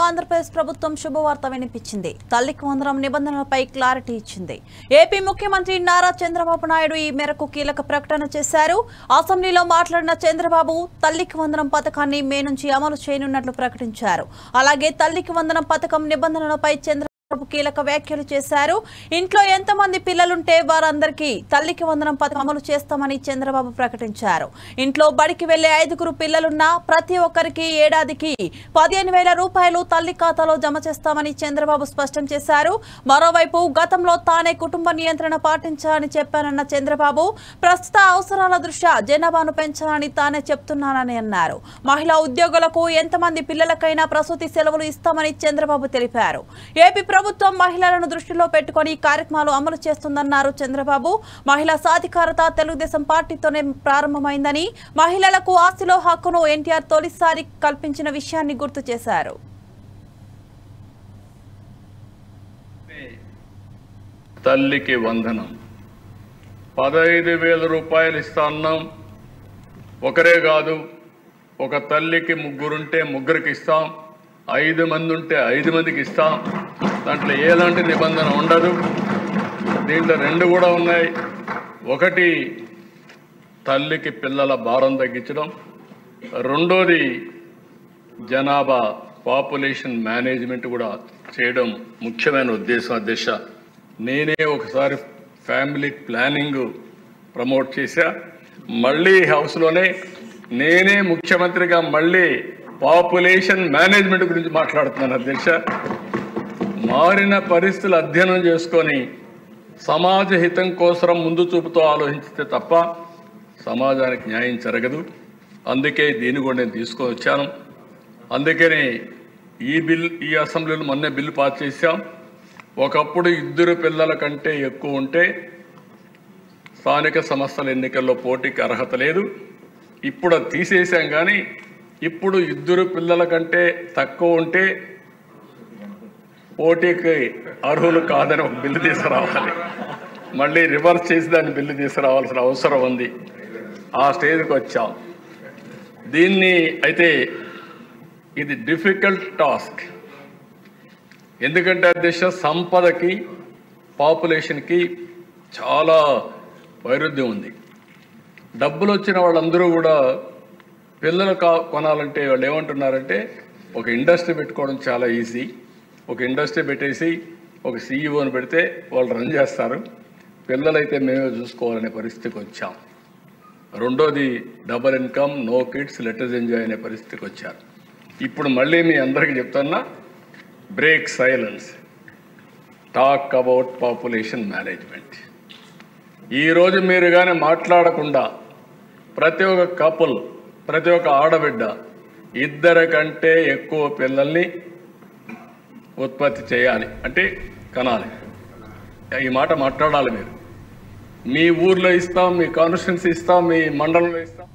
ఆంధ్రప్రదేశ్ ప్రభుత్వం శుభవార్త వినిపించింది. తల్లికి వందనం నిబంధనలపై క్లారిటీ ఇచ్చింది. ఏపీ ముఖ్యమంత్రి నారా చంద్రబాబు నాయుడు ఈ మేరకు కీలక ప్రకటన చేశారు. అసెంబ్లీలో మాట్లాడిన చంద్రబాబు తల్లికి వందనం పథకాన్ని మే నుంచి అమలు చేయనున్నట్లు ప్రకటించారు. అలాగే తల్లికి వందనం పథకం నిబంధనలపై చంద్రబాబు కీలక వ్యాఖ్యలు చేశారు. ఇంట్లో ఎంతమంది పిల్లలుంటే వారందరికీ తల్లికి వందనం పథకం అమలు చేస్తామని చంద్రబాబు ప్రకటించారు. ఇంట్లో బడికి వెళ్లే 5గురు పిల్లలున్నా ప్రతి ఒక్కరికి ఏడాదికి 15,000 రూపాయలు తల్లి ఖాతాలో జమ చేస్తామని చంద్రబాబు స్పష్టం చేశారు. మరోవైపు గతంలో తానే కుటుంబ నియంత్రణ పాటించాలని చెప్పానన్న చంద్రబాబు ప్రస్తుత అవసరాల దృష్ట్యా జనాభాను పెంచాలని తానే చెప్తున్నానని అన్నారు. మహిళా ఉద్యోగులకు ఎంతమంది పిల్లలకైనా ప్రసూతి సెలవులు ఇస్తామని చంద్రబాబు తెలిపారు. ఏపీ ప్రభుత్వం మహిళలను దృష్టిలో పెట్టుకుని కార్యక్రమాలు అమలు చేస్తుందన్నారు చంద్రబాబు. మహిళా సాధికారత తెలుగుదేశం పార్టీతోనే ప్రారంభమైందని, మహిళలకు ఆస్తిలో హక్కును ఎన్టీఆర్ తొలిసారి కల్పించిన విషయాన్ని గుర్తు చేశారు. తల్లికి వందనం 15,000 రూపాయలు ఇస్తాన్నాం. ఒకరే కాదు, ఒక తల్లికి ముగ్గురుంటే ముగ్గురికి ఇస్తాం, 5 మంది ఉంటే 5 మందికి ఇస్తాం. దాంట్లో ఎలాంటి నిబంధన ఉండదు. దీంట్లో 2 కూడా ఉన్నాయి. ఒకటి తల్లికి పిల్లల భారం తగ్గించడం, రెండోది జనాభా పాపులేషన్ మేనేజ్మెంట్ కూడా చేయడం ముఖ్యమైన ఉద్దేశం. అధ్యక్ష, నేనే ఒకసారి ఫ్యామిలీ ప్లానింగ్ ప్రమోట్ చేశా. మళ్ళీ హౌస్లోనే నేనే ముఖ్యమంత్రిగా మళ్ళీ పాపులేషన్ మేనేజ్మెంట్ గురించి మాట్లాడుతున్నాను. అధ్యక్ష, మారిన పరిస్థితులు అధ్యయనం చేసుకొని సమాజ హితం కోసం ముందు చూపుతో ఆలోచించితే తప్ప సమాజానికి న్యాయం జరగదు. అందుకే దీన్ని కూడా నేను తీసుకొని వచ్చాను. అందుకని ఈ అసెంబ్లీలో మొన్నే బిల్లు పాస్ చేశాం. ఒకప్పుడు 2 పిల్లల కంటే ఎక్కువ ఉంటే స్థానిక సంస్థల ఎన్నికల్లో పోటీకి అర్హత లేదు. ఇప్పుడు అది తీసేసాం. కానీ ఇప్పుడు 2 పిల్లల కంటే తక్కువ ఉంటే పోటీకి అర్హులు కాదని ఒక బిల్లు తీసుకురావాలి. మళ్ళీ రివర్స్ చేసి దాన్ని బిల్లు తీసుకురావాల్సిన అవసరం ఉంది. ఆ స్టేజ్కి వచ్చాం. దీన్ని అయితే ఇది డిఫికల్ట్ టాస్క్. ఎందుకంటే అధ్యక్ష, సంపదకి పాపులేషన్కి చాలా వైరుధ్యం ఉంది. డబ్బులు వచ్చిన వాళ్ళందరూ కూడా పిల్లలు కొనాలంటే వాళ్ళు ఏమంటున్నారంటే, ఒక ఇండస్ట్రీ పెట్టుకోవడం చాలా ఈజీ. ఒక ఇండస్ట్రీ పెట్టేసి ఒక సీఈఓని పెడితే వాళ్ళు రన్ చేస్తారు, పిల్లలైతే మేమే చూసుకోవాలనే పరిస్థితికి వచ్చాం. రెండోది double income, no kids, letters enjoy అనే పరిస్థితికి వచ్చారు. ఇప్పుడు మళ్ళీ మీ అందరికీ చెప్తున్నా, break silence, talk about population management. ఈరోజు మీరు కానీ మాట్లాడకుండా ప్రతి ఒక్క కపుల్, ప్రతి ఒక్క ఆడబిడ్డ 2 కంటే ఎక్కువ పిల్లల్ని ఉత్పత్తి చేయాలి, అంటే కనాలి. ఈ మాట మాట్లాడాలి. మీరు మీ ఊర్లో ఇస్తాం, మీ కాన్స్టిట్యున్సీ ఇస్తాం, మీ మండలంలో ఇస్తాం.